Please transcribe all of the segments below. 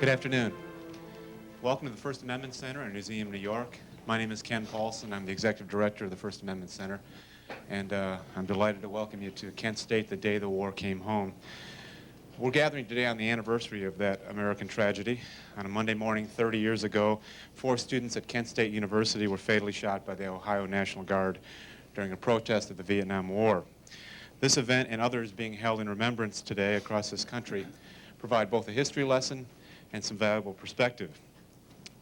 Good afternoon. Welcome to the First Amendment Center in Museum, New York. My name is Ken Paulson. I'm the Executive Director of the First Amendment Center. And I'm delighted to welcome you to Kent State, the day the war came home. We're gathering today on the anniversary of that American tragedy. On a Monday morning 30 years ago, 4 students at Kent State University were fatally shot by the Ohio National Guard during a protest of the Vietnam War. This event and others being held in remembrance today across this country provide both a history lesson and some valuable perspective.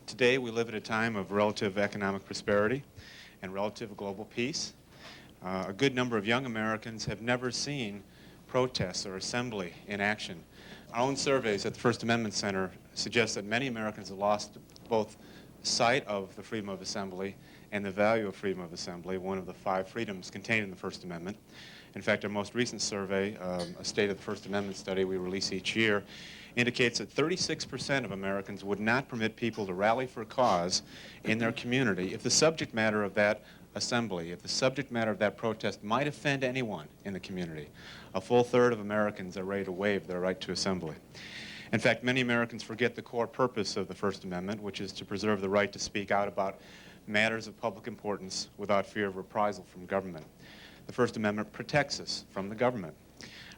Today we live at a time of relative economic prosperity and relative global peace. A good number of young Americans have never seen protests or assembly in action. Our own surveys at the First Amendment Center suggest that many Americans have lost both sight of the freedom of assembly and the value of freedom of assembly, one of the 5 freedoms contained in the First Amendment. In fact, our most recent survey, a State of the First Amendment study we release each year, indicates that 36% of Americans would not permit people to rally for a cause in their community if the subject matter of that assembly, if the subject matter of that protest might offend anyone in the community. A full third of Americans are ready to waive their right to assembly. In fact, many Americans forget the core purpose of the First Amendment, which is to preserve the right to speak out about matters of public importance without fear of reprisal from government. The First Amendment protects us from the government.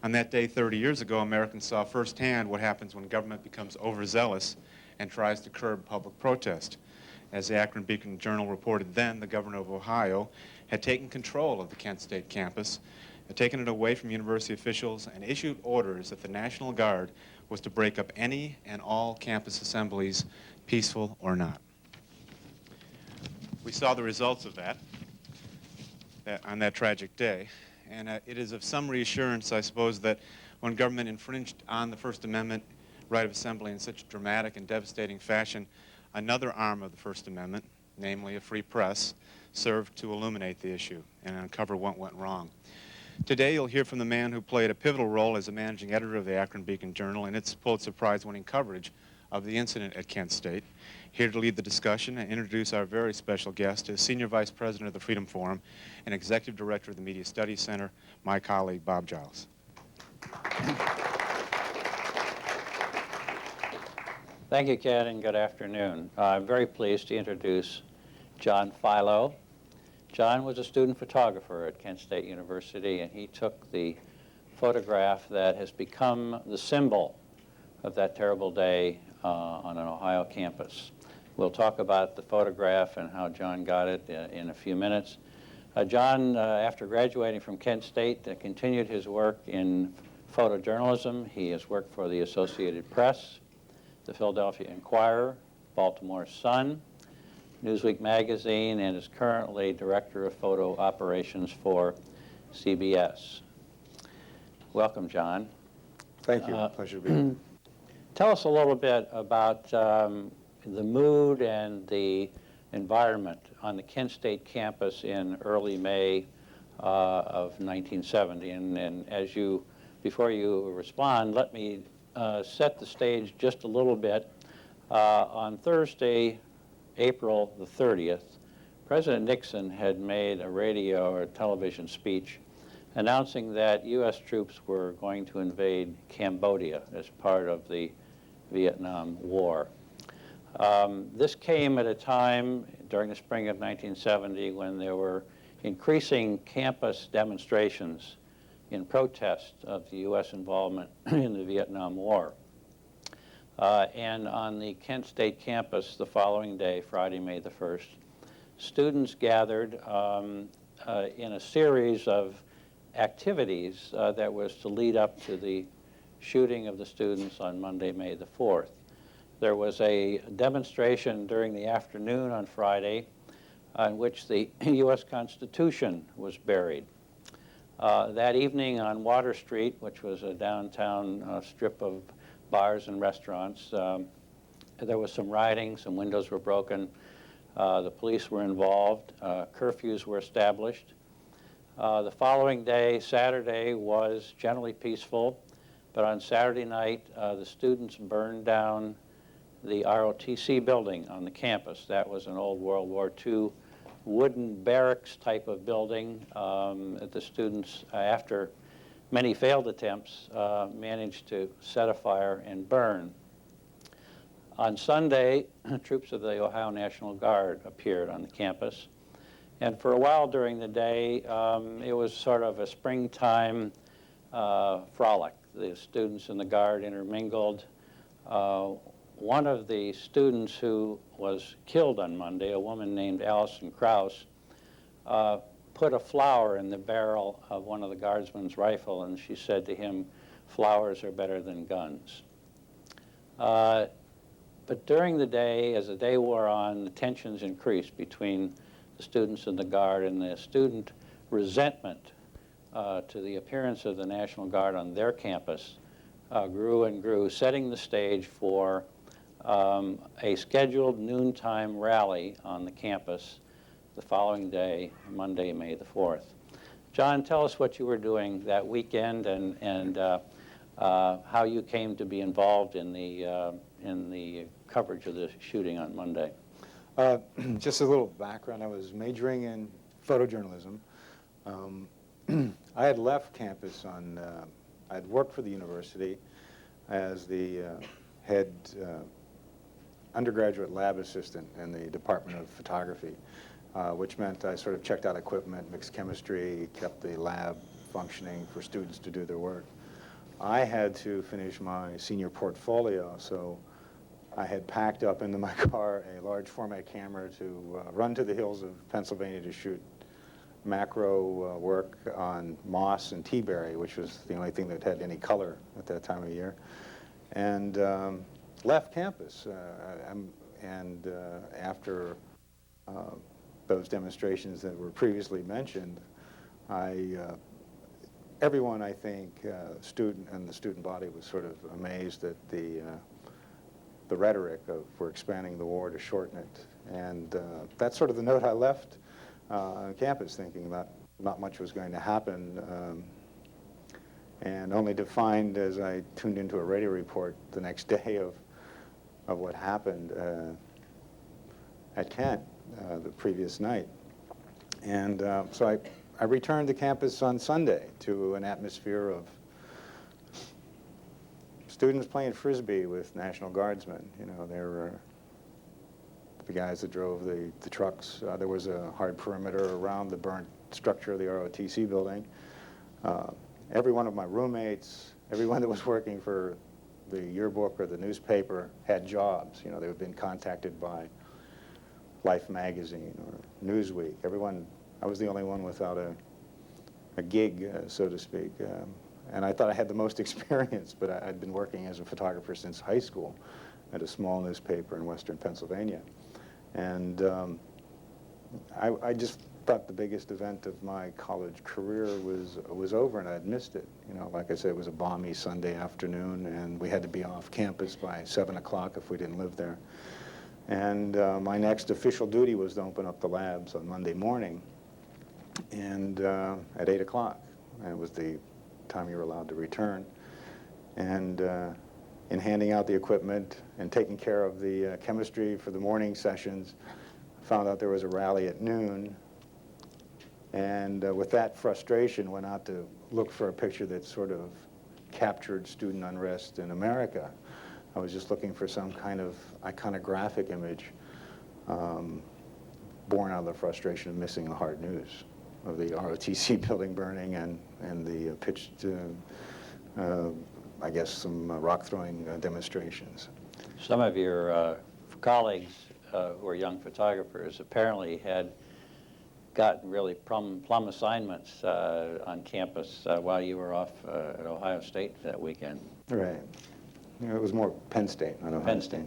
On that day 30 years ago, Americans saw firsthand what happens when government becomes overzealous and tries to curb public protest. As the Akron Beacon Journal reported then, the governor of Ohio had taken control of the Kent State campus, had taken it away from university officials, and issued orders that the National Guard was to break up any and all campus assemblies, peaceful or not. We saw the results of that on that tragic day. And it is of some reassurance, I suppose, that when government infringed on the First Amendment right of assembly in such dramatic and devastating fashion, another arm of the First Amendment, namely a free press, served to illuminate the issue and uncover what went wrong. Today, you'll hear from the man who played a pivotal role as a managing editor of the Akron Beacon Journal and its Pulitzer Prize-winning coverage of the incident at Kent State. Here to lead the discussion and introduce our very special guest is Senior Vice President of the Freedom Forum and Executive Director of the Media Studies Center, my colleague, Bob Giles. Thank you, Ken, and good afternoon. I'm very pleased to introduce John Filo. John was a student photographer at Kent State University, and he took the photograph that has become the symbol of that terrible day on an Ohio campus. We'll talk about the photograph and how John got it in a few minutes. John, after graduating from Kent State, continued his work in photojournalism. He has worked for the Associated Press, the Philadelphia Inquirer, Baltimore Sun, Newsweek magazine, and is currently Director of Photo Operations for CBS. Welcome, John. Thank you. Pleasure to be here. Tell us a little bit about the mood and the environment on the Kent State campus in early May of 1970. And before you respond, let me set the stage just a little bit. On Thursday, April the 30th, President Nixon had made a radio or television speech announcing that U.S. troops were going to invade Cambodia as part of the Vietnam War. This came at a time during the spring of 1970 when there were increasing campus demonstrations in protest of the U.S. involvement in the Vietnam War. And on the Kent State campus the following day, Friday, May the 1st, students gathered in a series of activities that was to lead up to the shooting of the students on Monday, May the 4th. There was a demonstration during the afternoon on Friday in which the U.S. Constitution was buried. That evening on Water Street, which was a downtown strip of bars and restaurants, there was some rioting, some windows were broken, the police were involved, curfews were established. The following day, Saturday, was generally peaceful, but on Saturday night, the students burned down the ROTC building on the campus. That was an old World War II wooden barracks type of building that the students, after many failed attempts, managed to set afire and burn. On Sunday, troops of the Ohio National Guard appeared on the campus. And for a while during the day, it was sort of a springtime frolic. The students and the Guard intermingled. One of the students who was killed on Monday, a woman named Allison Krause, put a flower in the barrel of one of the guardsmen's rifle, and she said to him, "Flowers are better than guns." But during the day, as the day wore on, the tensions increased between the students and the Guard, and the student resentment to the appearance of the National Guard on their campus grew and grew, setting the stage for a scheduled noontime rally on the campus the following day, Monday, May the 4th. John, tell us what you were doing that weekend and how you came to be involved in the coverage of the shooting on Monday. Just a little background. I was majoring in photojournalism. I had left campus I had worked for the university as the head undergraduate lab assistant in the Department of Photography, which meant I sort of checked out equipment, mixed chemistry, kept the lab functioning for students to do their work. I had to finish my senior portfolio, so I had packed up into my car a large format camera to run to the hills of Pennsylvania to shoot macro work on moss and teaberry, which was the only thing that had any color at that time of year, and left campus. And after those demonstrations that were previously mentioned, everyone, I think, student and the student body was sort of amazed at the rhetoric of we're expanding the war to shorten it. And that's sort of the note I left on campus, thinking that not much was going to happen, and only to find, as I tuned into a radio report the next day of what happened at Kent the previous night. And so I returned to campus on Sunday to an atmosphere of students playing Frisbee with National Guardsmen. You know, they were the guys that drove the trucks. There was a hard perimeter around the burnt structure of the ROTC building. Every one of my roommates, everyone that was working for the yearbook or the newspaper had jobs. You know, they had been contacted by Life magazine or Newsweek. Everyone, I was the only one without a gig, so to speak. And I thought I had the most experience, but I'd been working as a photographer since high school at a small newspaper in western Pennsylvania. And I just thought the biggest event of my college career was over, and I'd missed it. You know, like I said, it was a balmy Sunday afternoon, and we had to be off campus by 7 o'clock if we didn't live there. And my next official duty was to open up the labs on Monday morning, and at 8 o'clock. And it was the time you were allowed to return. And in handing out the equipment and taking care of the chemistry for the morning sessions, found out there was a rally at noon. And with that frustration, went out to look for a picture that sort of captured student unrest in America. I was just looking for some kind of iconographic image born out of the frustration of missing the hard news of the ROTC building burning and the pitched, I guess, some rock-throwing demonstrations. Some of your colleagues who are young photographers apparently had gotten really plum assignments on campus while you were off at Ohio State that weekend. Right. You know, it was more Penn State, not Ohio Penn State.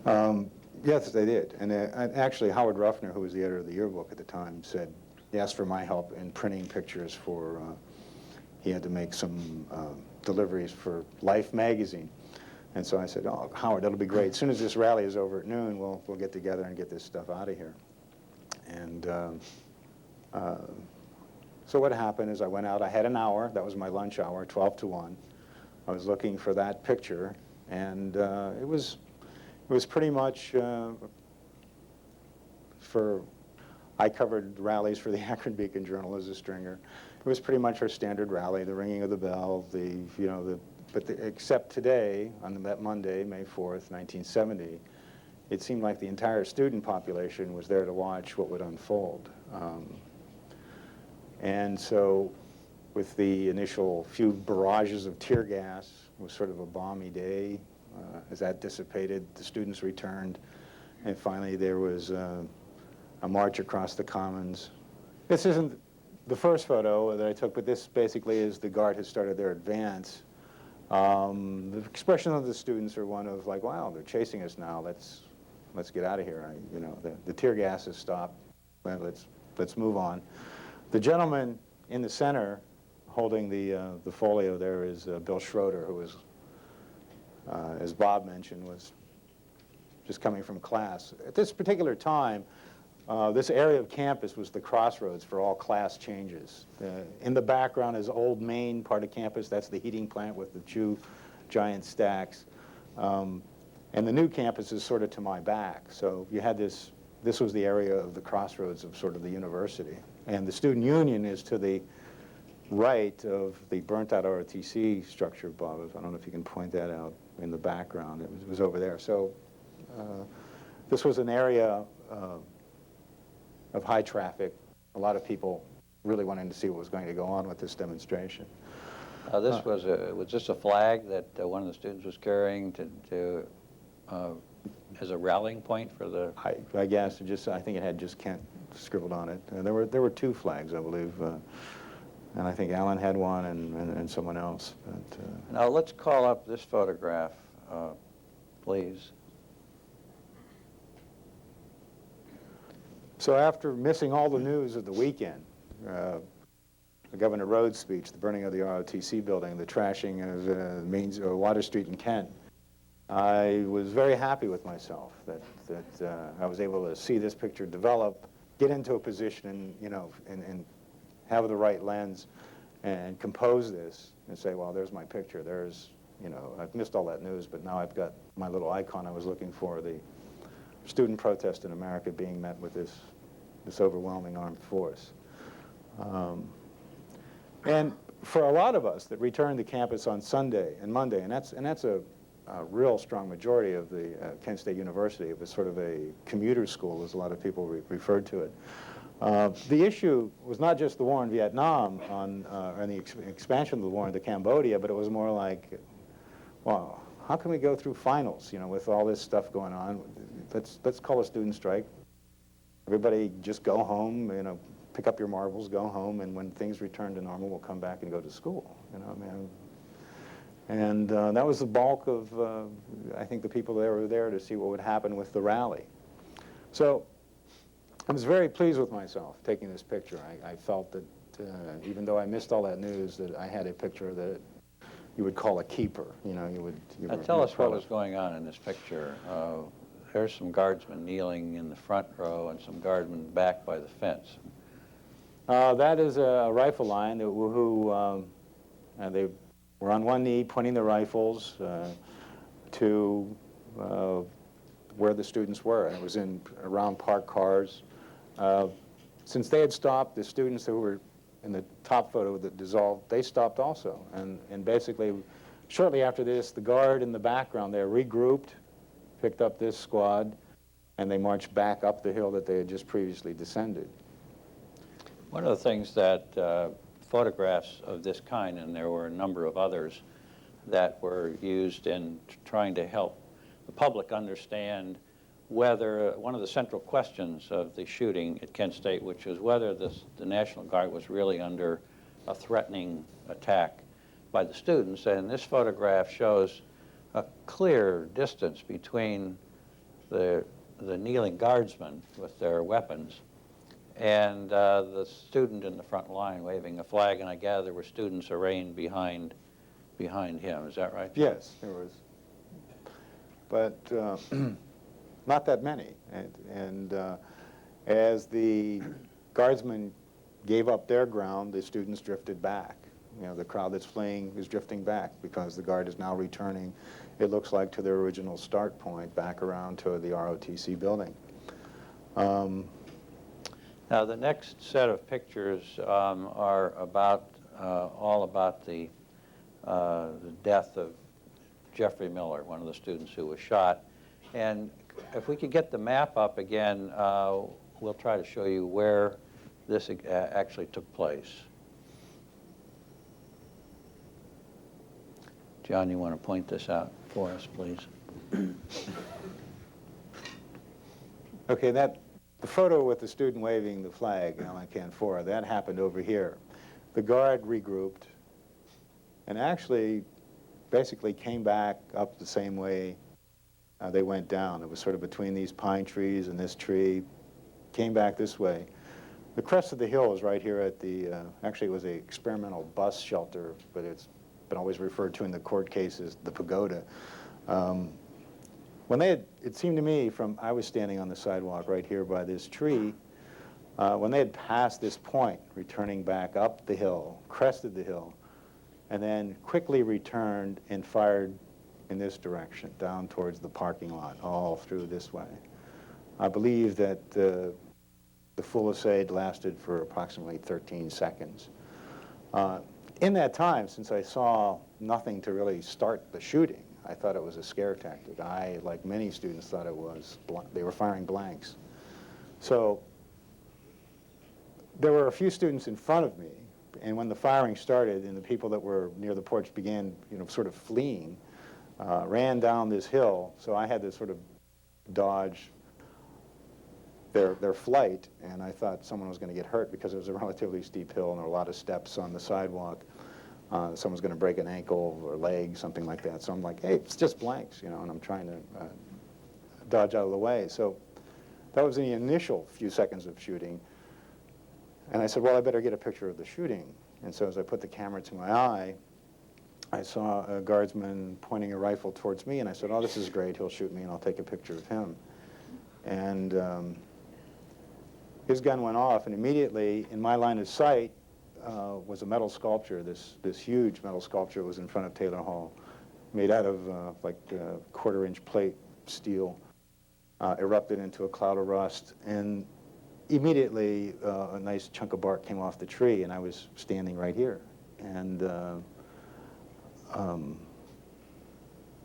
Yeah. Yes, they did. And actually, Howard Ruffner, who was the editor of the yearbook at the time, said he asked for my help in printing pictures for. He had to make some deliveries for Life magazine, and so I said, "Oh, Howard, that'll be great. As soon as this rally is over at noon, we'll get together and get this stuff out of here." And so what happened is I went out. I had an hour. That was my lunch hour, 12 to 1. I was looking for that picture, and it was pretty much I covered rallies for the Akron Beacon Journal as a stringer. It was pretty much our standard rally: the ringing of the bell, the except today, on that Monday, May 4th, 1970, it seemed like the entire student population was there to watch what would unfold. And so with the initial few barrages of tear gas, it was sort of a balmy day. As that dissipated, the students returned, and finally there was a march across the Commons. This isn't the first photo that I took, but this basically is the Guard has started their advance. The expression of the students are one of like, wow, they're chasing us now, let's get out of here. You know, the tear gas has stopped, well, let's move on. The gentleman in the center holding the folio there is Bill Schroeder, who was, as Bob mentioned, was just coming from class. At this particular time, this area of campus was the crossroads for all class changes. In the background is Old Main, part of campus. That's the heating plant with the two giant stacks. And the new campus is sort of to my back. So you had this was the area of the crossroads of sort of the university. And the student union is to the right of the burnt-out ROTC structure, Bob. I don't know if you can point that out in the background. It was over there. So this was an area of high traffic. A lot of people really wanting to see what was going to go on with this demonstration. Was this a flag that one of the students was carrying as a rallying point for the? I guess I think it had just Kent scribbled on it. There were two flags, I believe, and I think Alan had one and someone else. But, now let's call up this photograph, please. So after missing all the news of the weekend, Governor Rhodes' speech, the burning of the ROTC building, the trashing of Water Street in Kent, I was very happy with myself that I was able to see this picture develop, get into a position, and have the right lens, and compose this and say, well, there's my picture. There's, I've missed all that news, but now I've got my little icon I was looking for, the student protest in America being met with this overwhelming armed force. And for a lot of us that returned to campus on Sunday and Monday, and that's a real strong majority of the Kent State University. It was sort of a commuter school, as a lot of people referred to it. The issue was not just the war in Vietnam and the expansion of the war into Cambodia, but it was more like, well, how can we go through finals, with all this stuff going on? Let's call a student strike. Everybody just go home, pick up your marbles, go home, and when things return to normal, we'll come back and go to school. And that was the bulk of, I think, the people that were there to see what would happen with the rally. So I was very pleased with myself taking this picture. I felt that even though I missed all that news, that I had a picture that you would call a keeper. Tell us what was going on in this picture. There's some guardsmen kneeling in the front row and some guardsmen back by the fence. That is a rifle line they were on one knee pointing their rifles to where the students were. And it was around parked cars. Since they had stopped, the students who were in the top photo that dissolved, they stopped also. And basically, shortly after this, the guard in the background there regrouped, picked up this squad, and they marched back up the hill that they had just previously descended. One of the things that photographs of this kind, and there were a number of others that were used in trying to help the public understand whether one of the central questions of the shooting at Kent State, which was whether the National Guard was really under a threatening attack by the students. And this photograph shows a clear distance between the kneeling guardsmen with their weapons and the student in the front line waving a flag, and I gather there were students arrayed behind him. Is that right, John? Yes, there was. But not that many. And as the guardsmen gave up their ground, the students drifted back. The crowd that's fleeing is drifting back because the guard is now returning, it looks like, to their original start point, back around to the ROTC building. Now, the next set of pictures are about all about the the death of Jeffrey Miller, one of the students who was shot. And if we could get the map up again, we'll try to show you where this actually took place. John, you want to point this out for us, please? Okay, the photo with the student waving the flag on Can 4, that happened over here. The guard regrouped and actually basically came back up the same way they went down. It was sort of between these pine trees and this tree, came back this way. The crest of the hill is right here at the, actually it was an experimental bus shelter, but it's been always referred to in the court cases, the pagoda. When they had, it seemed to me I was standing on the sidewalk right here by this tree, when they had passed this point, returning back up the hill, crested the hill, and then quickly returned and fired in this direction, down towards the parking lot, all through this way. I believe that the fusillade lasted for approximately 13 seconds. In that time, since I saw nothing to really start the shooting, I thought it was a scare tactic. I, like many students, thought it was, they were firing blanks. So there were a few students in front of me, and when the firing started and the people that were near the porch began, sort of fleeing, ran down this hill, so I had to sort of dodge their flight, and I thought someone was going to get hurt because it was a relatively steep hill and there were a lot of steps on the sidewalk. Someone's going to break an ankle or leg, something like that. So I'm like, hey, it's just blanks, and I'm trying to dodge out of the way. So that was the initial few seconds of shooting. And I said, well, I better get a picture of the shooting. And so as I put the camera to my eye, I saw a guardsman pointing a rifle towards me, and I said, oh, this is great. He'll shoot me, and I'll take a picture of him. And his gun went off, and immediately in my line of sight was a metal sculpture. This huge metal sculpture was in front of Taylor Hall, made out of like quarter-inch plate steel, erupted into a cloud of rust, and immediately a nice chunk of bark came off the tree, and I was standing right here. And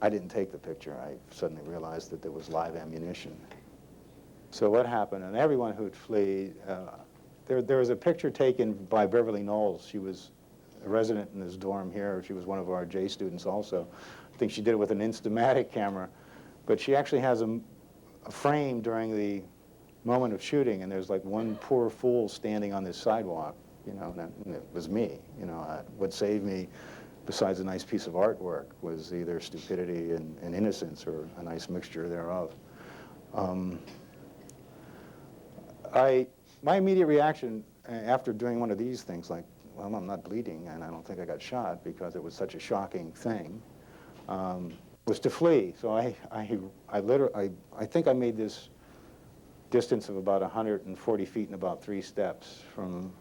I didn't take the picture. I suddenly realized that there was live ammunition. So what happened, and everyone who'd flee, there was a picture taken by Beverly Knowles. She was a resident in this dorm here. She was one of our J students also. I think she did it with an Instamatic camera, but she actually has a frame during the moment of shooting, and there's like one poor fool standing on this sidewalk, and it was me. What saved me, besides a nice piece of artwork, was either stupidity and innocence, or a nice mixture thereof. My immediate reaction after doing one of these things, like, well, I'm not bleeding, and I don't think I got shot because it was such a shocking thing, was to flee. So I think I made this distance of about 140 feet in about 3 steps from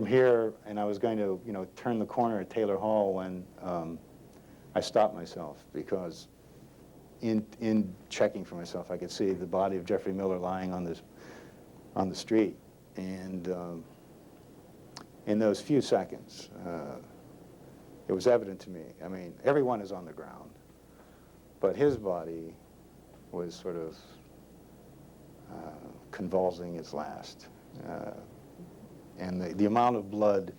here, and I was going to, turn the corner at Taylor Hall when I stopped myself, because in checking for myself, I could see the body of Jeffrey Miller lying on the street, and in those few seconds, it was evident to me. I mean, everyone is on the ground, but his body was sort of convulsing its last. And the amount of blood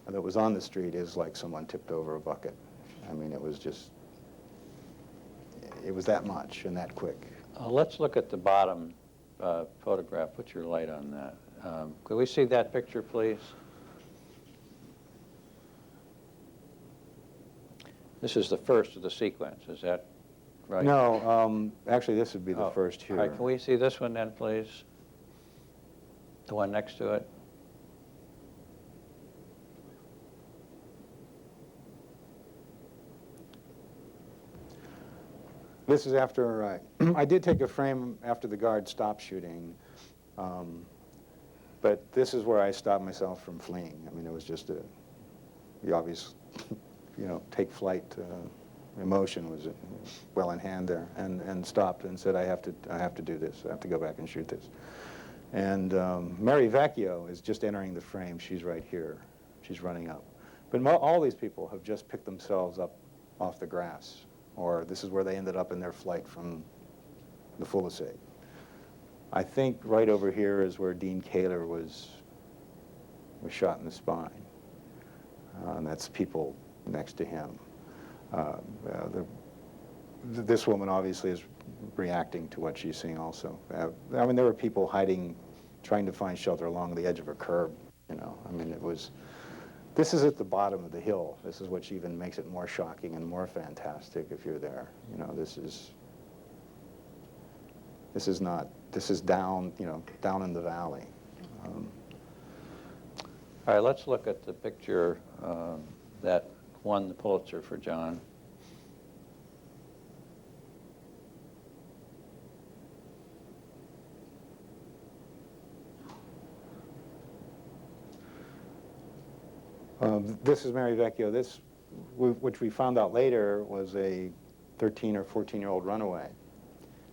that was on the street is like someone tipped over a bucket. I mean, it was that much and that quick. Let's look at the bottom photograph. Put your light on that. Could we see that picture, please? This is the first of the sequence, is that right? No, actually this would be the first here. All right, can we see this one then, please? The one next to it? This is after I did take a frame after the guard stopped shooting, but this is where I stopped myself from fleeing. I mean, it was just the obvious, take flight emotion was well in hand there, and stopped and said, I have to do this. I have to go back and shoot this. And Mary Vecchio is just entering the frame. She's right here. She's running up. But all these people have just picked themselves up off the grass, or this is where they ended up in their flight from the full estate. I think right over here is where Dean Kaler was shot in the spine. And that's people next to him. This woman obviously is reacting to what she's seeing also. I mean, there were people hiding, trying to find shelter along the edge of a curb, you know. I mean, this is at the bottom of the hill. This is what even makes it more shocking and more fantastic if you're there. You know, this is down, you know, down in the valley. All right, let's look at the picture that won the Pulitzer for John. This is Mary Vecchio. This, which we found out later, was a 13 or 14-year-old runaway.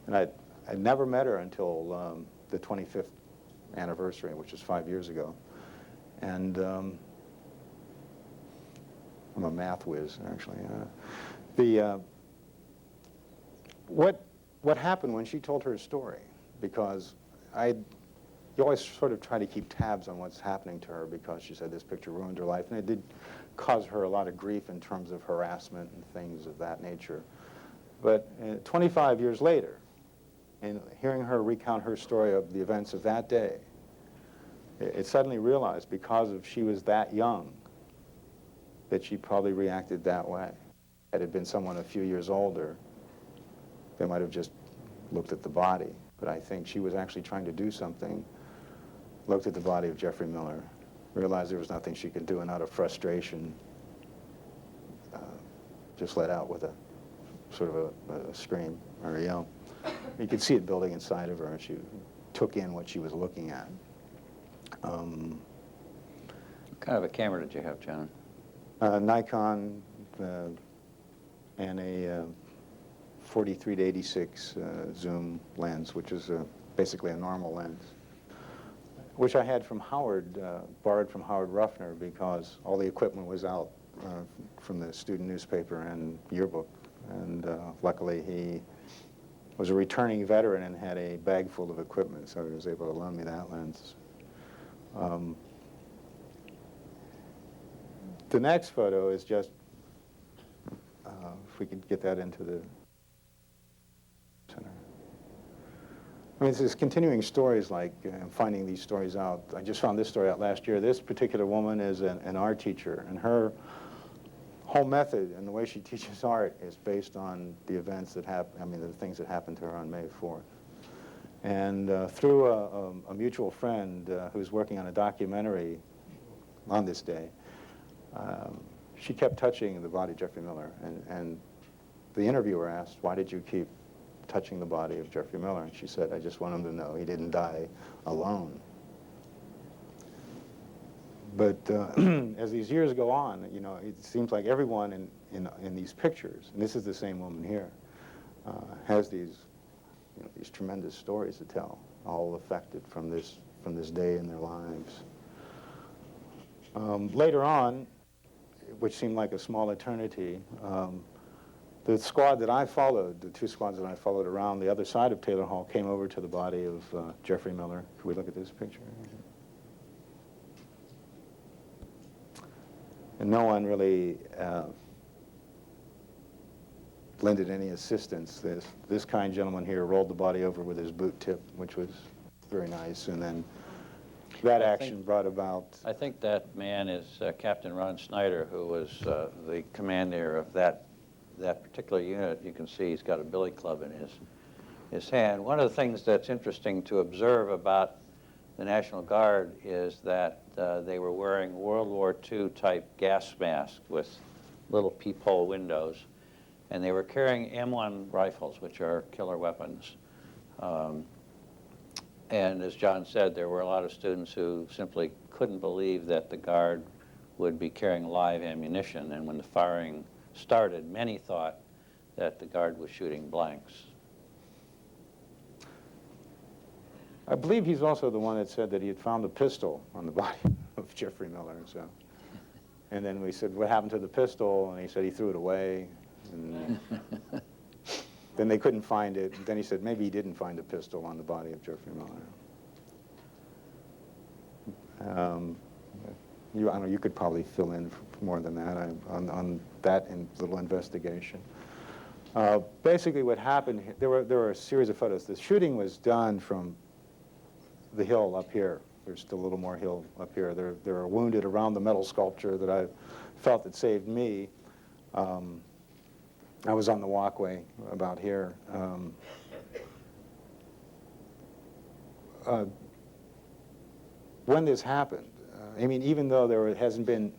And I'd never met her until the 25th anniversary, which is 5 years ago. And I'm a math whiz, actually. What happened when she told her story? Because you always sort of try to keep tabs on what's happening to her, because she said this picture ruined her life, and it did cause her a lot of grief in terms of harassment and things of that nature. But 25 years later, and hearing her recount her story of the events of that day, it suddenly realized, because she was that young, that she probably reacted that way. Had it been someone a few years older, they might have just looked at the body. But I think she was actually trying to do something, looked at the body of Jeffrey Miller, realized there was nothing she could do, and out of frustration, just let out with a sort of a scream or a yell. You could see it building inside of her, and she took in what she was looking at. What kind of a camera did you have, John? Nikon and a 43 to 86 zoom lens, which is basically a normal lens, which I had from Howard, borrowed from Howard Ruffner, because all the equipment was out from the student newspaper and yearbook. And luckily he was a returning veteran and had a bag full of equipment, so he was able to loan me that lens. The next photo is just, if we could get that into the center. I mean, it's this continuing stories, like finding these stories out. I just found this story out last year. This particular woman is an art teacher, and her whole method and the way she teaches art is based on the events that happen, I mean, the things that happened to her on May 4th. And through a mutual friend who's working on a documentary on this day, she kept touching the body of Jeffrey Miller. And the interviewer asked, "Why did you keep touching the body of Jeffrey Miller?" And she said, "I just want him to know he didn't die alone." But as these years go on, you know, it seems like everyone in these pictures, and this is the same woman here, has these, you know, these tremendous stories to tell, all affected from this day in their lives. Later on, which seemed like a small eternity, the squad that I followed, the two squads that I followed around the other side of Taylor Hall, came over to the body of Jeffrey Miller. Can we look at this picture? And no one really lended any assistance. This kind gentleman here rolled the body over with his boot tip, which was very nice, and then that action brought about... I think that man is Captain Ron Snyder, who was the commander of that particular unit. You can see he's got a billy club in his hand. One of the things that's interesting to observe about the National Guard is that they were wearing World War II type gas masks with little peephole windows, and they were carrying M1 rifles, which are killer weapons. And as John said, there were a lot of students who simply couldn't believe that the Guard would be carrying live ammunition, and when the firing started, many thought that the Guard was shooting blanks. I believe he's also the one that said that he had found a pistol on the body of Jeffrey Miller. So And then we said, what happened to the pistol? And he said he threw it away. And then they couldn't find it. And then he said maybe he didn't find a pistol on the body of Jeffrey Miller. I don't know, you could probably fill in more than that on that little investigation. Basically what happened, there were a series of photos. The shooting was done from the hill up here. There's still a little more hill up here. There are wounded around the metal sculpture that I felt that saved me. I was on the walkway about here. When this happened, I mean, even though there hasn't been,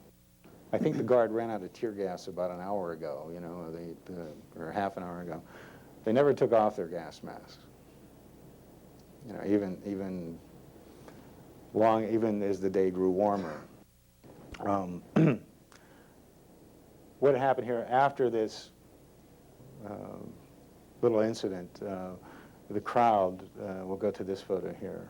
I think the guard ran out of tear gas about an hour ago, you know, or half an hour ago. They never took off their gas masks. You know, even as the day grew warmer. What happened here after this little incident, the crowd, we'll go to this photo here.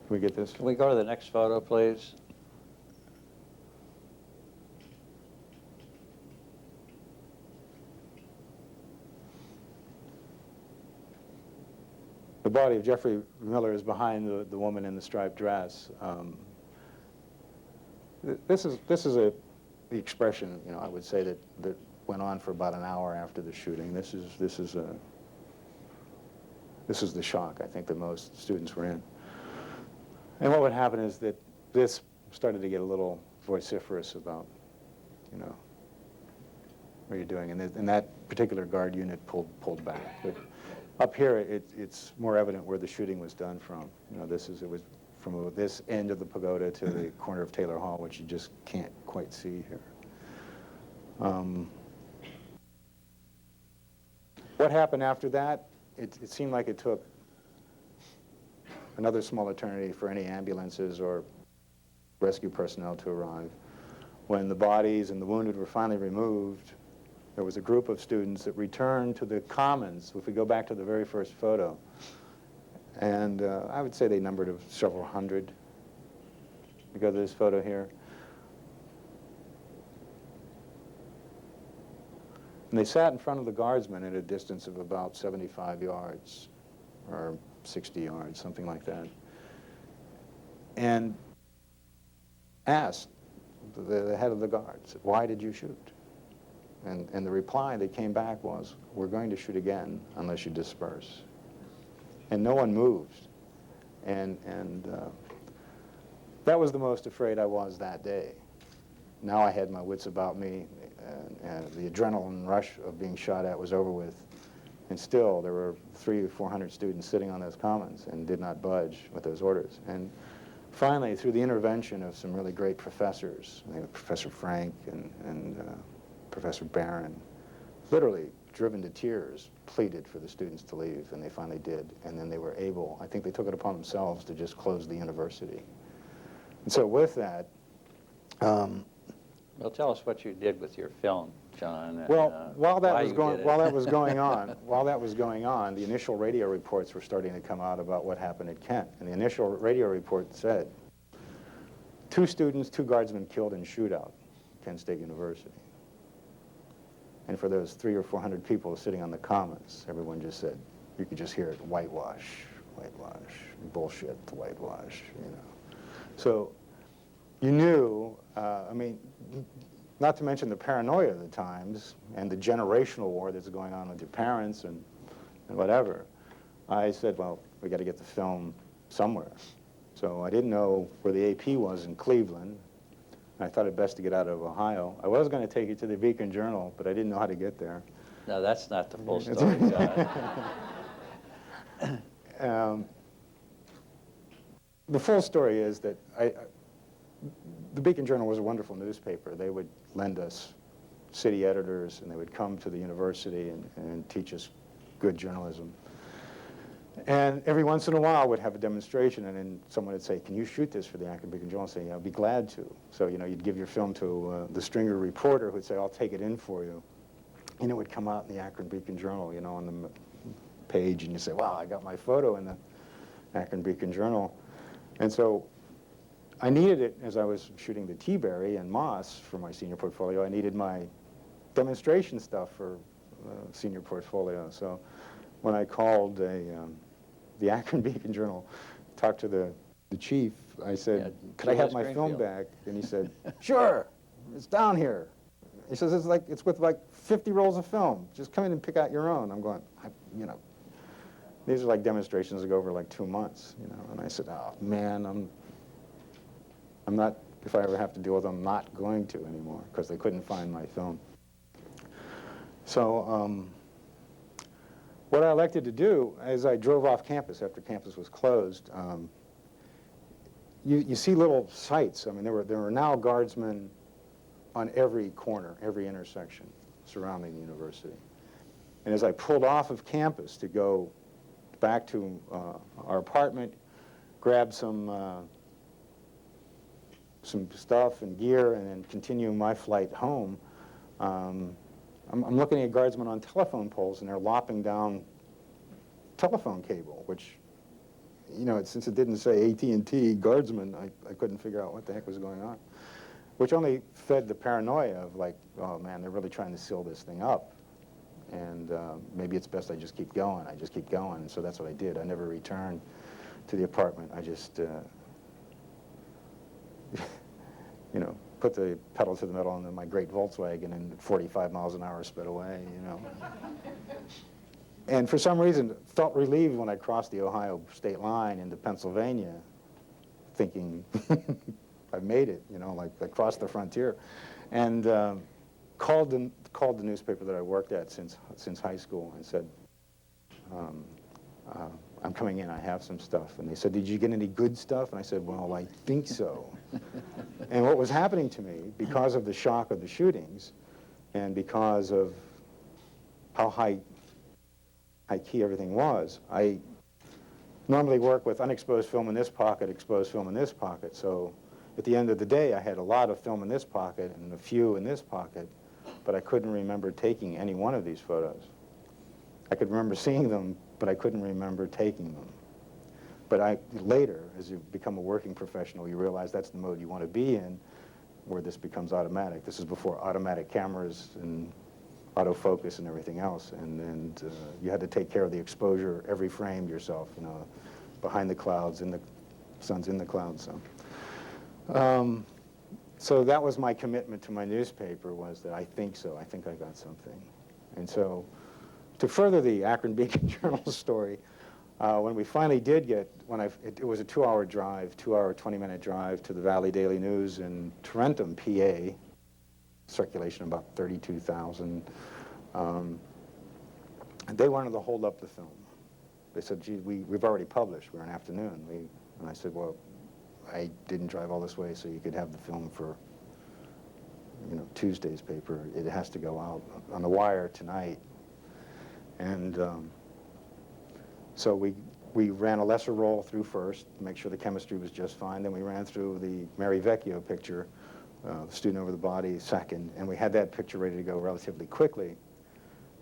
Can we get this? Can we go to the next photo, please? The body of Jeffrey Miller is behind the woman in the striped dress. This is the expression, you know, I would say that went on for about an hour after the shooting. This is the shock I think that most students were in. And what would happen is that this started to get a little vociferous about, you know, what you're doing, and that particular guard unit pulled back. But up here, it's more evident where the shooting was done from. You know, it was from this end of the pagoda to the corner of Taylor Hall, which you just can't quite see here. What happened after that? It seemed like it took another small eternity for any ambulances or rescue personnel to arrive. When the bodies and the wounded were finally removed, there was a group of students that returned to the commons, if we go back to the very first photo. And I would say they numbered of several hundred. We go to this photo here. And they sat in front of the guardsmen at a distance of about 75 yards, or 60 yards, something like that, and asked the head of the guards, why did you shoot? And the reply that came back was, we're going to shoot again unless you disperse. And no one moved. And that was the most afraid I was that day. Now I had my wits about me, and the adrenaline rush of being shot at was over with. And still, there were 300 or 400 students sitting on those commons and did not budge with those orders. And finally, through the intervention of some really great professors, Professor Frank and Professor Barron, literally driven to tears, pleaded for the students to leave, and they finally did. And then they were able, I think they took it upon themselves to just close the university. And so with that, Well, tell us what you did with your film, John. And, well, while that was going on, the initial radio reports were starting to come out about what happened at Kent. And the initial radio report said, 2 students, 2 guardsmen killed in shootout, Kent State University. And for those 300 or 400 people sitting on the commons, everyone just said, you could just hear it, whitewash, whitewash, bullshit, whitewash, you know. So you knew, I mean, not to mention the paranoia of the times and the generational war that's going on with your parents and whatever. I said, well, we got to get the film somewhere. So I didn't know where the AP was in Cleveland. I thought it best to get out of Ohio. I was going to take it to the Beacon Journal, but I didn't know how to get there. No, that's not the full story, John. The full story is that the Beacon Journal was a wonderful newspaper. They would lend us city editors, and they would come to the university and teach us good journalism. And every once in a while, we'd have a demonstration, and then someone would say, can you shoot this for the Akron Beacon Journal? I'd say, yeah, I'd be glad to. So, you know, you'd give your film to the stringer reporter who'd say, I'll take it in for you. And it would come out in the Akron Beacon Journal, you know, on the page, and you say, wow, I got my photo in Akron Beacon Journal. And so I needed it as I was shooting the T-Berry and Moss for my senior portfolio. I needed my demonstration stuff for senior portfolio. So when I called the Akron Beacon Journal, talked to the chief, I said, Yeah, could I have my Greenfield. film back? And he said, sure, it's down here. He says, it's with like 50 rolls of film. Just come in and pick out your own. I'm going, you know, these are like demonstrations that go over like 2 months, you know. And I said, oh man, I'm not, if I ever have to deal with them, I'm not going to anymore, because they couldn't find my film. So what I elected to do, as I drove off campus after campus was closed, you see little sites. I mean, there were now guardsmen on every corner, every intersection surrounding the university. And as I pulled off of campus to go back to our apartment, grab some stuff and gear, and then continue my flight home, I'm looking at guardsmen on telephone poles, and they're lopping down telephone cable, which, you know, since it didn't say AT&T guardsmen, I couldn't figure out what the heck was going on, which only fed the paranoia of like, oh man, they're really trying to seal this thing up, and maybe it's best I just keep going. I just keep going, and so that's what I did. I never returned to the apartment. I just, you know, put the pedal to the metal in my great Volkswagen, and 45 miles an hour sped away, you know. And for some reason, felt relieved when I crossed the Ohio state line into Pennsylvania, thinking, I made it, you know, like I crossed the frontier. And called the newspaper that I worked at since high school and said, I'm coming in, I have some stuff. And they said, did you get any good stuff? And I said, well, I think so. And what was happening to me, because of the shock of the shootings, and because of how high key everything was, I normally work with unexposed film in this pocket, exposed film in this pocket. So at the end of the day, I had a lot of film in this pocket and a few in this pocket, but I couldn't remember taking any one of these photos. I could remember seeing them, but I couldn't remember taking them. But later, as you become a working professional, you realize that's the mode you want to be in, where this becomes automatic. This is before automatic cameras and autofocus and everything else, and you had to take care of the exposure, every frame yourself, you know, behind the clouds, the sun's in the clouds. So that was my commitment to my newspaper, was that I think so, I think I got something. And so to further the Akron Beacon Journal story, when we finally did get, it was a 2-hour drive, 2-hour, 20-minute drive to the Valley Daily News in Tarentum, PA, circulation about 32,000. They wanted to hold up the film. They said, gee, we've already published, we're an afternoon. And I said, well, I didn't drive all this way so you could have the film for, you know, Tuesday's paper. It has to go out on the wire tonight. And so we ran a lesser roll through first to make sure the chemistry was just fine. Then we ran through the Mary Vecchio picture, the student over the body, second, and we had that picture ready to go relatively quickly.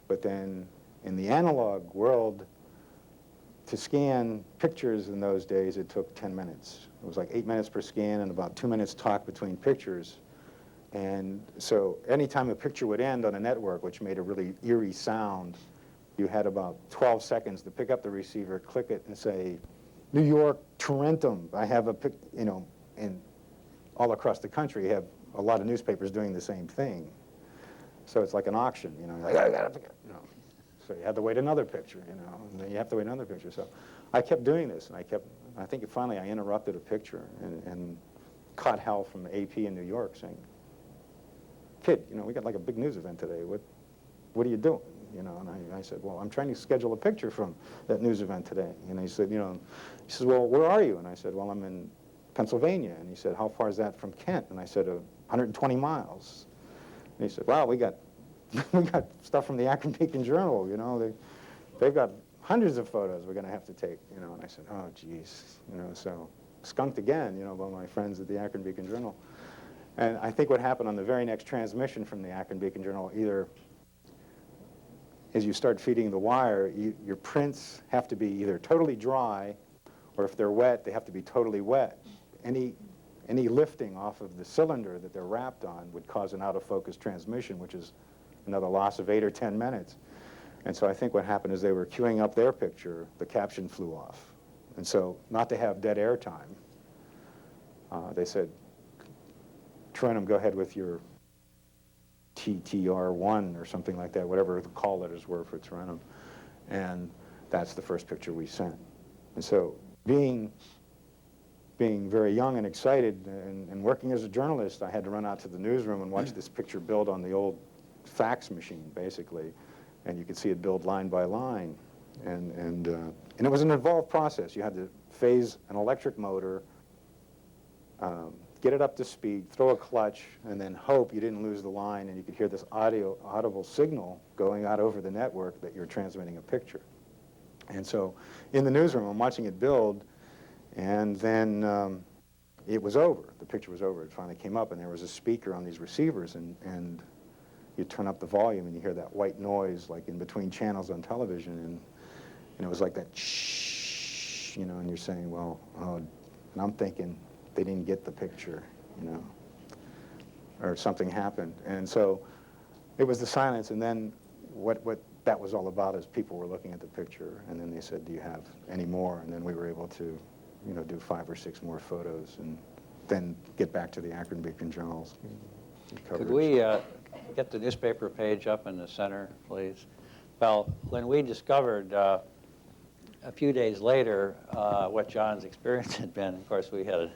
But then in the analog world, to scan pictures in those days, it took 10 minutes. It was like 8 minutes per scan and about 2 minutes talk between pictures. And so anytime a picture would end on a network, which made a really eerie sound, you had about 12 seconds to pick up the receiver, click it, and say, New York, Tarentum. I have a, you know, and all across the country, you have a lot of newspapers doing the same thing. So it's like an auction, you know, like, I gotta pick it, you know. So you had to wait another picture, you know, and then you have to wait another picture. So I kept doing this, and I think finally I interrupted a picture and caught hell from the AP in New York saying, kid, you know, we got like a big news event today. What are you doing? You know, and I said, well, I'm trying to schedule a picture from that news event today. And he said, you know, he says, well, where are you? And I said, well, I'm in Pennsylvania. And he said, how far is that from Kent? And I said, 120 miles. And he said, wow, we got stuff from the Akron Beacon Journal, you know. They've got hundreds of photos we're going to have to take, you know. And I said, oh, geez, you know, so skunked again, you know, by my friends at the Akron Beacon Journal. And I think what happened on the very next transmission from the Akron Beacon Journal, either as you start feeding the wire, your prints have to be either totally dry or if they're wet, they have to be totally wet. Any lifting off of the cylinder that they're wrapped on would cause an out-of-focus transmission, which is another loss of 8 or 10 minutes. And so I think what happened is they were queuing up their picture, the caption flew off. And so, not to have dead air time, they said, Trenum, go ahead with your TTR1 or something like that, whatever the call letters were for Trenum. And that's the first picture we sent. And so, being very young and excited and working as a journalist, I had to run out to the newsroom and watch this picture build on the old fax machine, basically. And you could see it build line by line. And it was an involved process. You had to phase an electric motor, get it up to speed, throw a clutch, and then hope you didn't lose the line, and you could hear this audible signal going out over the network that you're transmitting a picture. And so in the newsroom, I'm watching it build, and then it was over. The picture was over. It finally came up, and there was a speaker on these receivers, and you turn up the volume, and you hear that white noise, like in between channels on television, and it was like that shh, and you're saying, well, and I'm thinking they didn't get the picture, or something happened. And so it was the silence, and then what that was all about is people were looking at the picture, and then they said, do you have any more? And then we were able to, do 5 or 6 more photos, and then get back to the Akron Beacon Journal. Could we get the newspaper page up in the center, please? Well, when we discovered a few days later what John's experience had been, of course, we had an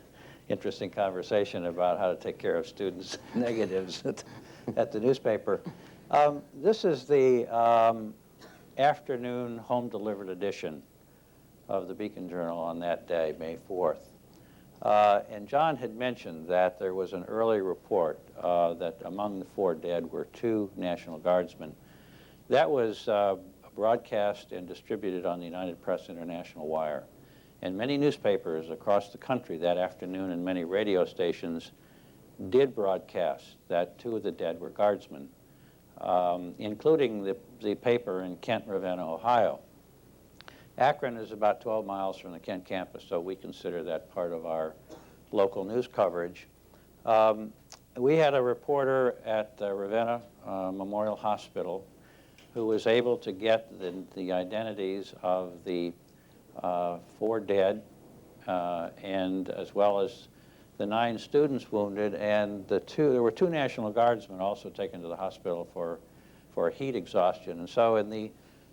interesting conversation about how to take care of students' negatives at the newspaper. This is the afternoon home-delivered edition of the Beacon Journal on that day, May 4th. And John had mentioned that there was an early report that among the 4 dead were 2 National Guardsmen. That was broadcast and distributed on the United Press International Wire. And many newspapers across the country that afternoon and many radio stations did broadcast that 2 of the dead were Guardsmen, including the paper in Kent, Ravenna, Ohio. Akron is about 12 miles from the Kent campus, so we consider that part of our local news coverage. We had a reporter at Ravenna Memorial Hospital who was able to get the identities of the 4 dead, and as well as the 9 students wounded, and there were 2 National Guardsmen also taken to the hospital for heat exhaustion. And so in the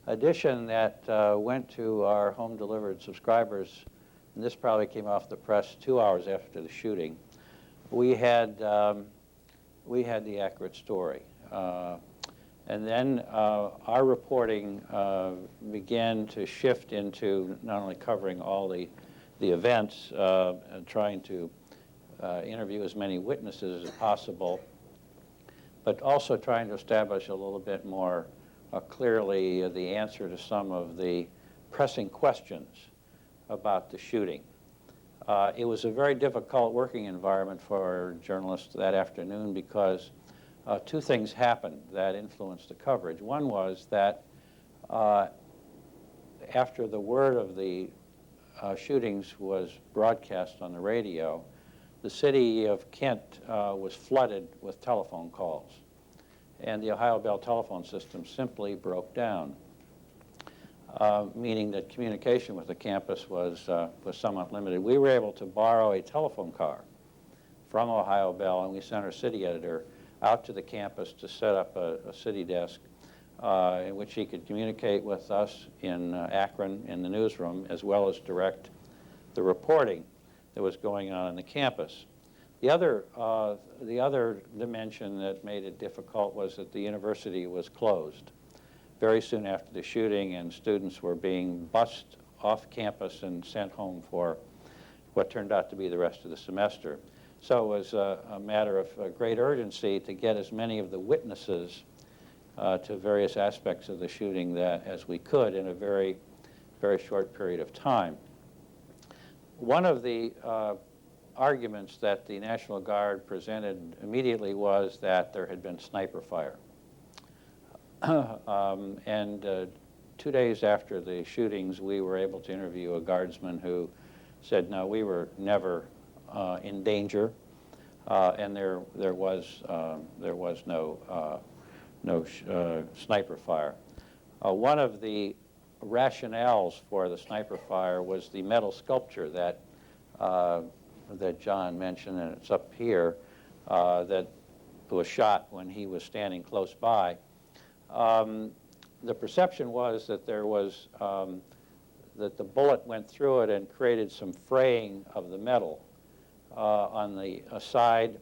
edition that went to our home-delivered subscribers, and this probably came off the press 2 hours after the shooting, we had the accurate story. And then our reporting began to shift into not only covering all the events, and trying to interview as many witnesses as possible, but also trying to establish a little bit more clearly the answer to some of the pressing questions about the shooting. It was a very difficult working environment for journalists that afternoon because 2 things happened that influenced the coverage. One was that after the word of the shootings was broadcast on the radio, the city of Kent was flooded with telephone calls, and the Ohio Bell telephone system simply broke down, meaning that communication with the campus was somewhat limited. We were able to borrow a telephone car from Ohio Bell, and we sent our city editor out to the campus to set up a city desk in which he could communicate with us in Akron in the newsroom, as well as direct the reporting that was going on the campus. The other dimension that made it difficult was that the university was closed very soon after the shooting, and students were being bused off campus and sent home for what turned out to be the rest of the semester. So it was a matter of great urgency to get as many of the witnesses to various aspects of the shooting as we could in a very, very short period of time. One of the arguments that the National Guard presented immediately was that there had been sniper fire. And 2 days after the shootings, we were able to interview a guardsman who said, no, we were never in danger, and there was no sniper fire. One of the rationales for the sniper fire was the metal sculpture that John mentioned, and it's up here, that was shot when he was standing close by. The perception was that that the bullet went through it and created some fraying of the metal on the side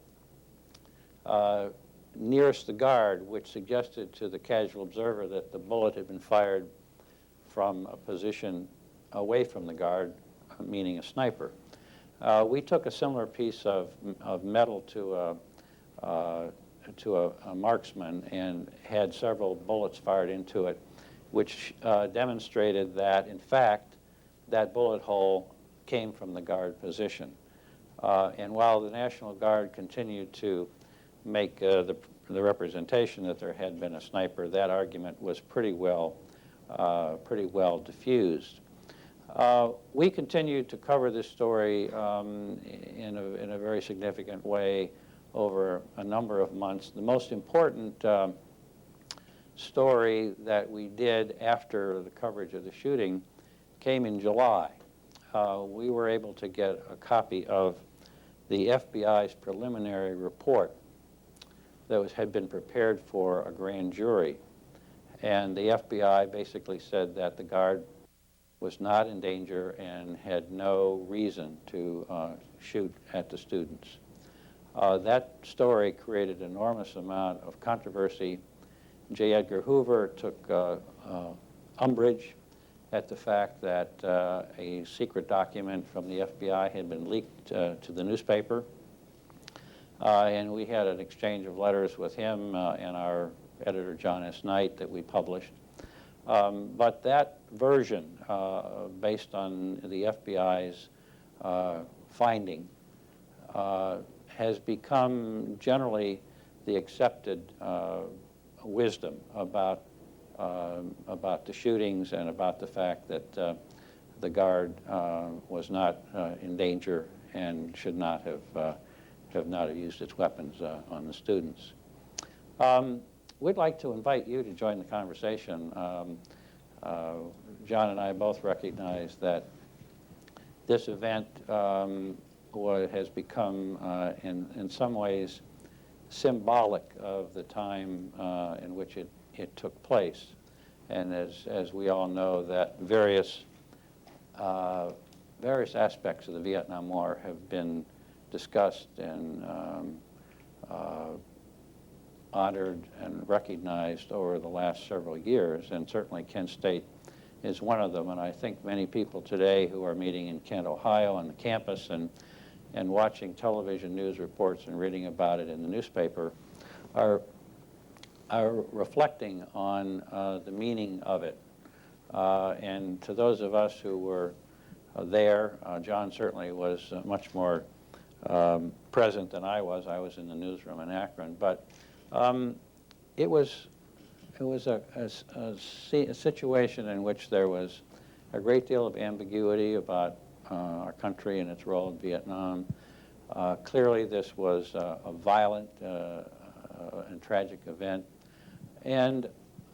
nearest the guard, which suggested to the casual observer that the bullet had been fired from a position away from the guard, meaning a sniper. We took a similar piece of metal to a marksman and had several bullets fired into it, which demonstrated that, in fact, that bullet hole came from the guard position. And while the National Guard continued to make the representation that there had been a sniper, that argument was pretty well diffused. We continued to cover this story in a very significant way over a number of months. The most important story that we did after the coverage of the shooting came in July. We were able to get a copy of the FBI's preliminary report that had been prepared for a grand jury. And the FBI basically said that the guard was not in danger and had no reason to shoot at the students. That story created an enormous amount of controversy. J. Edgar Hoover took umbrage at the fact that a secret document from the FBI had been leaked to the newspaper. And we had an exchange of letters with him and our editor, John S. Knight, that we published. But that version, based on the FBI's finding, has become generally the accepted wisdom about the shootings and about the fact that the guard was not in danger and should not have used its weapons on the students. We'd like to invite you to join the conversation. John and I both recognize that this event has become, in some ways, symbolic of the time in which it took place. And as we all know, that various aspects of the Vietnam War have been discussed and honored and recognized over the last several years, and certainly Kent State is one of them. And I think many people today who are meeting in Kent, Ohio on the campus and watching television news reports and reading about it in the newspaper are reflecting on the meaning of it. And to those of us who were there, John certainly was much more present than I was. I was in the newsroom in Akron. But it was a situation in which there was a great deal of ambiguity about our country and its role in Vietnam. Clearly, this was a violent and tragic event. And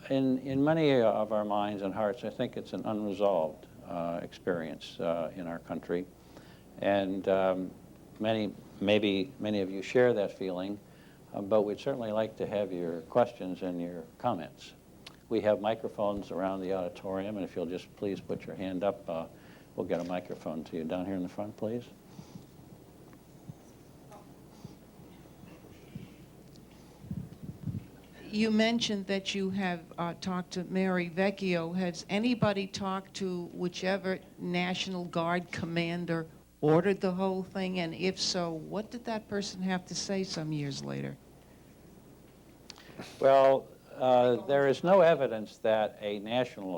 in many of our minds and hearts, I think it's an unresolved experience in our country. And maybe many of you share that feeling, but we'd certainly like to have your questions and your comments. We have microphones around the auditorium, and if you'll just please put your hand up, we'll get a microphone to you. Down here in the front, please. You mentioned that you have talked to Mary Vecchio. Has anybody talked to whichever National Guard commander ordered the whole thing? And if so, what did that person have to say some years later? Well, there is no evidence that a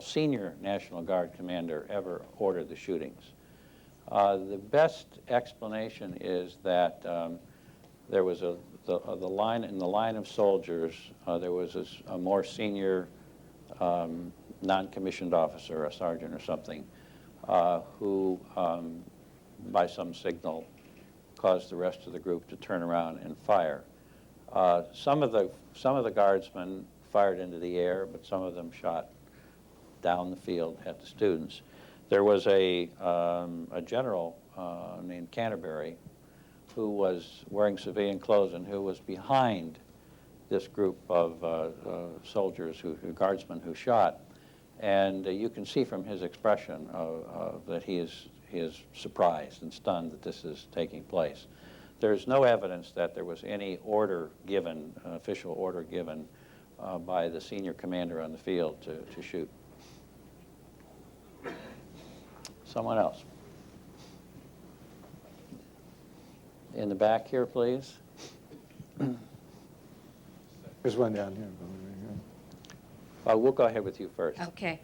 senior National Guard commander ever ordered the shootings. The best explanation is that there was in the line of soldiers, there was a more senior non-commissioned officer, a sergeant or something, who by some signal, caused the rest of the group to turn around and fire. Some of the guardsmen fired into the air, but some of them shot down the field at the students. There was a general named Canterbury who was wearing civilian clothes and who was behind this group of soldiers, guardsmen who shot. And you can see from his expression that he is surprised and stunned that this is taking place. There's no evidence that there was any order given, official order given by the senior commander on the field to shoot. Someone else. In the back here, please. There's one down here. We'll go ahead with you first. Okay.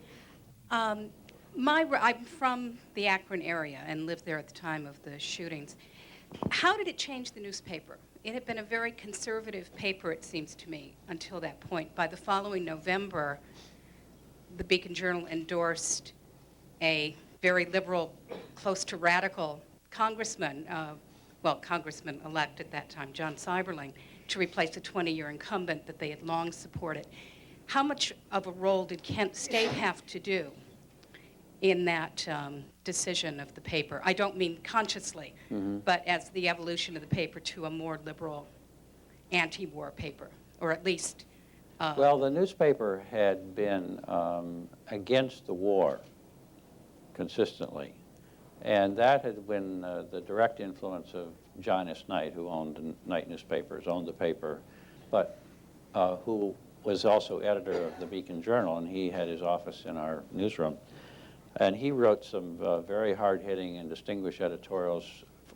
I'm from the Akron area and lived there at the time of the shootings. How did it change the newspaper? It had been a very conservative paper, it seems to me, until that point. By the following November, the Beacon Journal endorsed a very liberal, close to radical congressman, congressman-elect at that time, John Seiberling, to replace a 20-year incumbent that they had long supported. How much of a role did Kent State have to do in that decision of the paper? I don't mean consciously, but as the evolution of the paper to a more liberal anti-war paper, or at least... Well, the newspaper had been against the war consistently, and that had been the direct influence of John S. Knight, who owned the Knight newspapers, owned the paper, but who was also editor of the Beacon Journal, and he had his office in our newsroom. And he wrote some very hard-hitting and distinguished editorials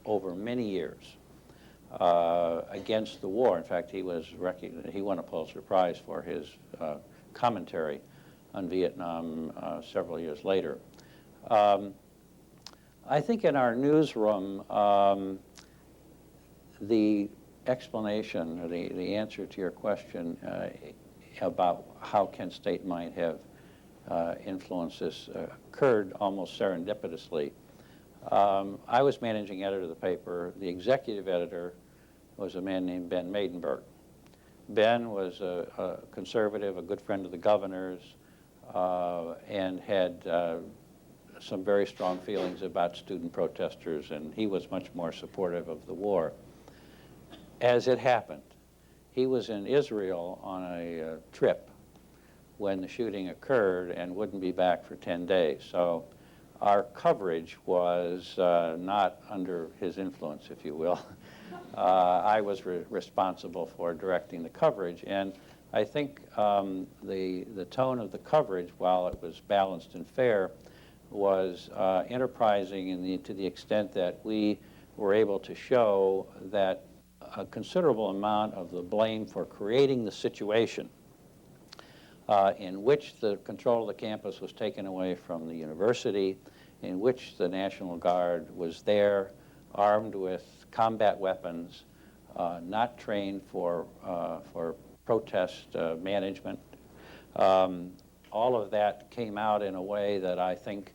over many years against the war. In fact, he won a Pulitzer Prize for his commentary on Vietnam several years later. I think in our newsroom, the explanation, or the answer to your question about how Kent State might have influenced this occurred almost serendipitously. I was managing editor of the paper. The executive editor was a man named Ben Maidenberg. Ben was a conservative, a good friend of the governor's, and had some very strong feelings about student protesters, and he was much more supportive of the war. As it happened, he was in Israel on a trip when the shooting occurred and wouldn't be back for 10 days. So our coverage was not under his influence, if you will. I was responsible for directing the coverage, and I think the tone of the coverage, while it was balanced and fair, was enterprising to the extent that we were able to show that a considerable amount of the blame for creating the situation in which the control of the campus was taken away from the university, in which the National Guard was there, armed with combat weapons, not trained for protest management. All of that came out in a way that I think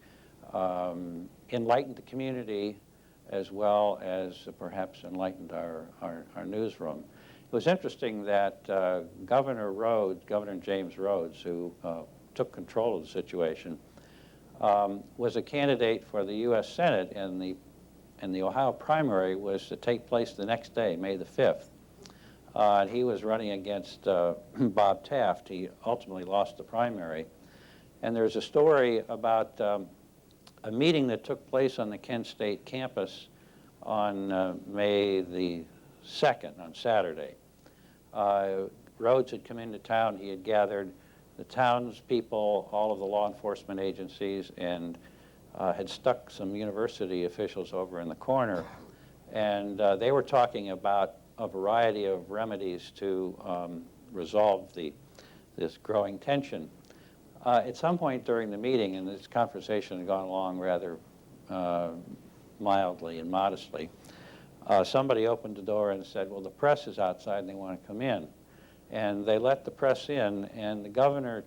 enlightened the community as well as perhaps enlightened our newsroom. It was interesting that Governor James Rhodes, who took control of the situation, was a candidate for the U.S. Senate, and the Ohio primary was to take place the next day, May the 5th. And he was running against Bob Taft. He ultimately lost the primary. And there's a story about a meeting that took place on the Kent State campus on May the 2nd, on Saturday. Rhodes had come into town. He had gathered the townspeople, all of the law enforcement agencies, and had stuck some university officials over in the corner. And they were talking about a variety of remedies to resolve this growing tension. At some point during the meeting, and this conversation had gone along rather mildly and modestly, somebody opened the door and said, well, the press is outside and they want to come in. And they let the press in, and the governor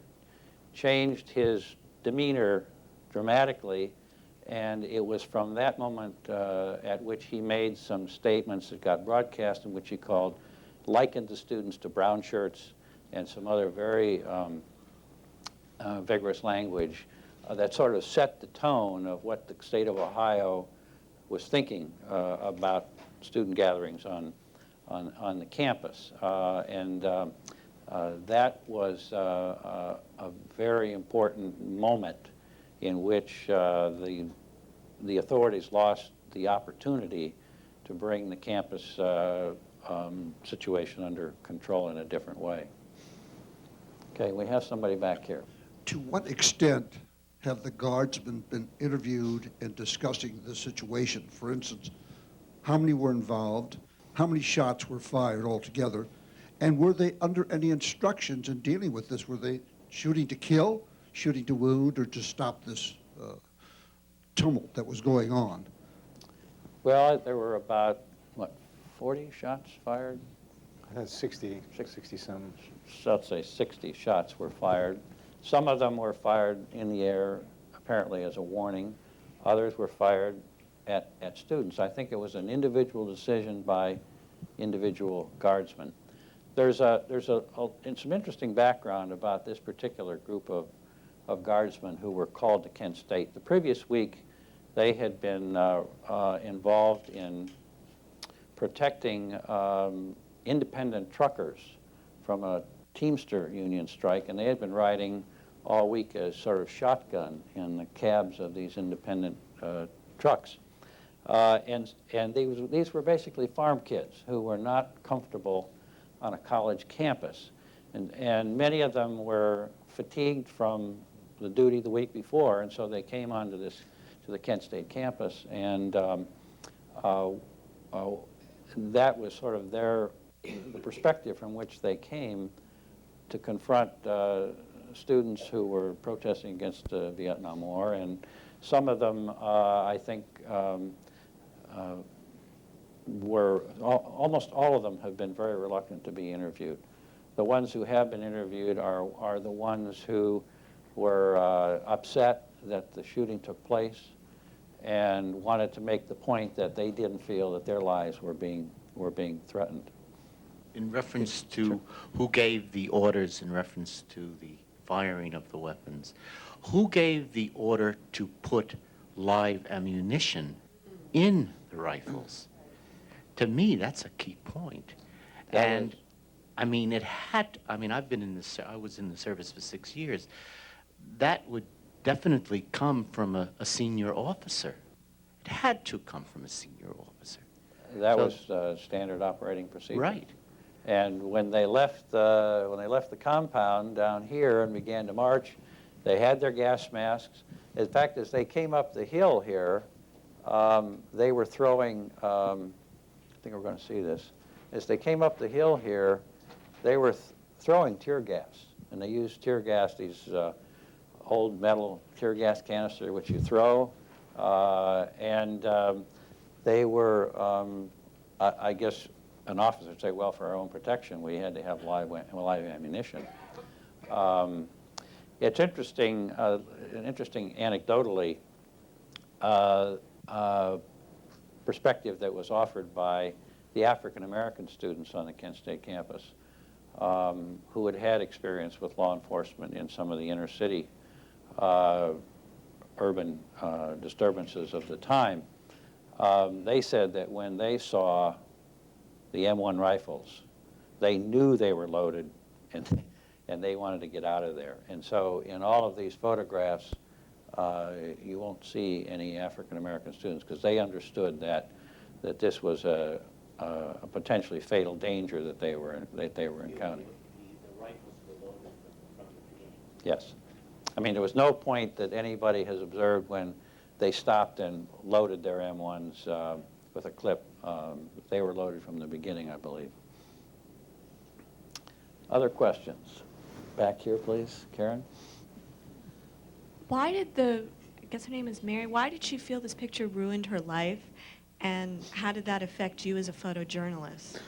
changed his demeanor dramatically And it was from that moment at which he made some statements that got broadcast in which he likened the students to brown shirts and some other very vigorous language that sort of set the tone of what the state of Ohio was thinking about student gatherings on the campus. That was a very important moment in which the authorities lost the opportunity to bring the campus situation under control in a different way. Okay, we have somebody back here. To what extent have the guardsmen been interviewed in discussing the situation? For instance, how many were involved? How many shots were fired altogether? And were they under any instructions in dealing with this? Were they shooting to kill, shooting to wound, or to stop this tumult that was going on? Well, there were about, 40 shots fired? That's 60-some. So let's say 60 shots were fired. Some of them were fired in the air, apparently as a warning. Others were fired at students. I think it was an individual decision by individual guardsmen. There's some interesting background about this particular group of guardsmen who were called to Kent State. The previous week, they had been involved in protecting independent truckers from a Teamster union strike, and they had been riding all week as sort of shotgun in the cabs of these independent trucks. And these were basically farm kids who were not comfortable on a college campus. And many of them were fatigued from the duty the week before, and so they came onto to the Kent State campus, and that was sort of the perspective from which they came to confront students who were protesting against the Vietnam War. And some of them, I think, almost all of them have been very reluctant to be interviewed. The ones who have been interviewed are the ones who were upset that the shooting took place and wanted to make the point that they didn't feel that their lives were being threatened. In reference to who gave the orders in reference to the firing of the weapons, who gave the order to put live ammunition in the rifles? To me, that's a key point. And I mean, I was in the service for 6 years. That would definitely come from a senior officer. It had to come from a senior officer. That was standard operating procedure. Right. And when they left the compound down here and began to march, they had their gas masks. In fact, as they came up the hill here, they were throwing. I think we're going to see this. As they came up the hill here, they were throwing tear gas, and they used tear gas, these old metal tear gas canister which you throw, and they were, I guess, an officer would say, well, for our own protection, we had to have live ammunition. It's interesting, anecdotally, perspective that was offered by the African-American students on the Kent State campus who had had experience with law enforcement in some of the inner city urban disturbances of the time. They said that when they saw the M1 rifles, they knew they were loaded, and they wanted to get out of there. And so in all of these photographs, you won't see any African-American students because they understood that this was a potentially fatal danger that they were encountering. The rifles were loaded from the beginning. Yes. I mean, there was no point that anybody has observed when they stopped and loaded their M1s with a clip. They were loaded from the beginning, I believe. Other questions? Back here, please. Karen? Why did I guess her name is Mary, why did she feel this picture ruined her life? And how did that affect you as a photojournalist?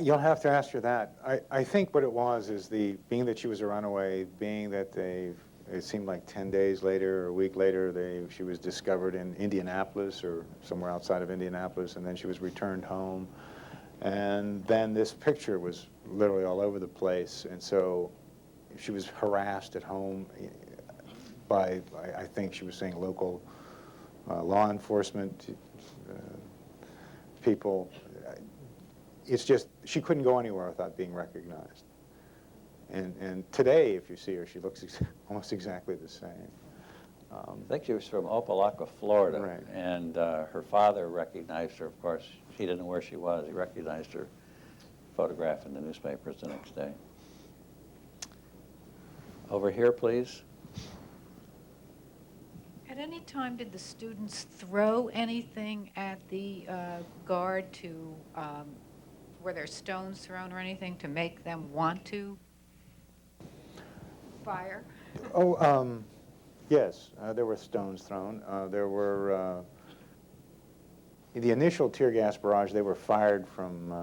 You'll have to ask her that. I think what it was is being that she was a runaway, being that they it seemed like 10 days later or a week later, she was discovered in Indianapolis or somewhere outside of Indianapolis, and then she was returned home. And then this picture was literally all over the place, and so she was harassed at home by, I think she was saying, local law enforcement people. It's just, she couldn't go anywhere without being recognized. And today, if you see her, she looks almost exactly the same. I think she was from Opelika, Florida. Right. And her father recognized her, of course. He didn't know where she was. He recognized her photograph in the newspapers the next day. Over here, please. At any time, did the students throw anything at the guard to, were there stones thrown or anything to make them want to fire? Oh, yes, there were stones thrown. There were, the initial tear gas barrage, they were fired from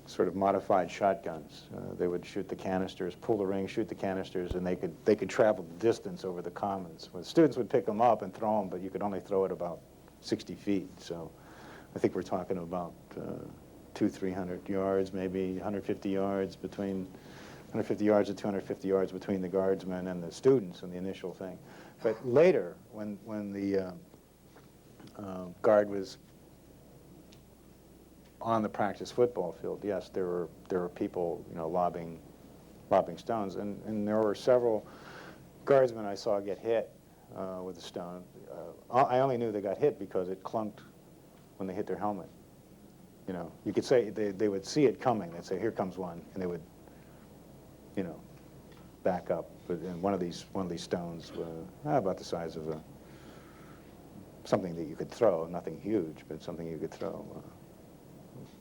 sort of modified shotguns. They would shoot the canisters, pull the ring, shoot the canisters, and they could travel the distance over the commons. Well, students would pick them up and throw them, but you could only throw it about 60 feet. So I think we're talking about 200-300 yards, maybe 150 yards between 150 yards to 250 yards between the guardsmen and the students in the initial thing. But later, when the guard was on the practice football field, yes, there were people, lobbing stones, and there were several guardsmen I saw get hit with a stone. I only knew they got hit because it clunked when they hit their helmet. You could say they would see it coming. They'd say, "Here comes one," and they would, back up. But one of these stones was about the size of something that you could throw. Nothing huge, but something you could throw.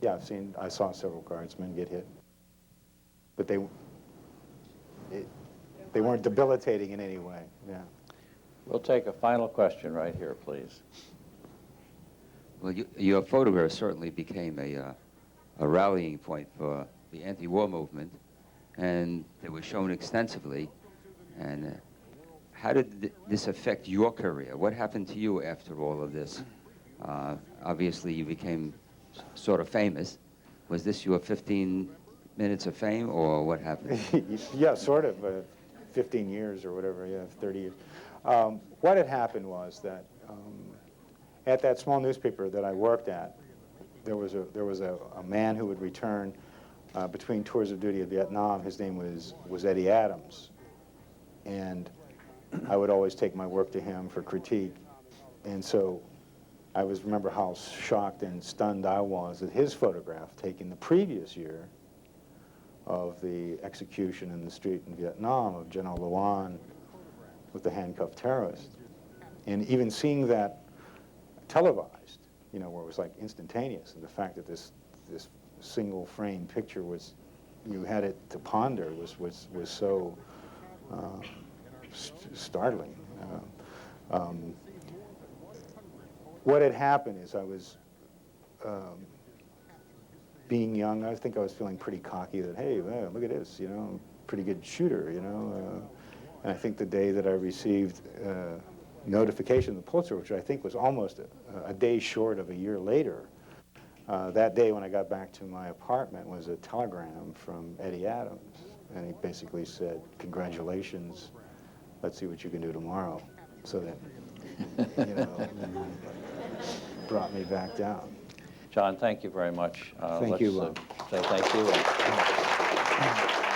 Yeah, I saw several guardsmen get hit, but they weren't debilitating in any way. Yeah. We'll take a final question right here, please. Well, your photograph certainly became a rallying point for the anti-war movement, and it was shown extensively. And how did this affect your career? What happened to you after all of this? Obviously, you became sort of famous. Was this your 15 minutes of fame, or what happened? Yeah, sort of. 15 years or whatever, 30 years. What had happened was that at that small newspaper that I worked at, there was a man who would return between tours of duty in Vietnam. His name was Eddie Adams. And I would always take my work to him for critique. And so I remember how shocked and stunned I was at his photograph taken the previous year of the execution in the street in Vietnam of General Luan with the handcuffed terrorist. And even seeing that televised, where it was like instantaneous, and the fact that this single frame picture you had it to ponder was so startling. What had happened is I was being young. I think I was feeling pretty cocky that, hey, man, look at this, pretty good shooter, and I think the day that I received notification of the Pulitzer, which I think was almost a day short of a year later, that day when I got back to my apartment was a telegram from Eddie Adams, and he basically said, "Congratulations, let's see what you can do tomorrow." So that, brought me back down. John, thank you very much. Thank you, Bob. Say thank you.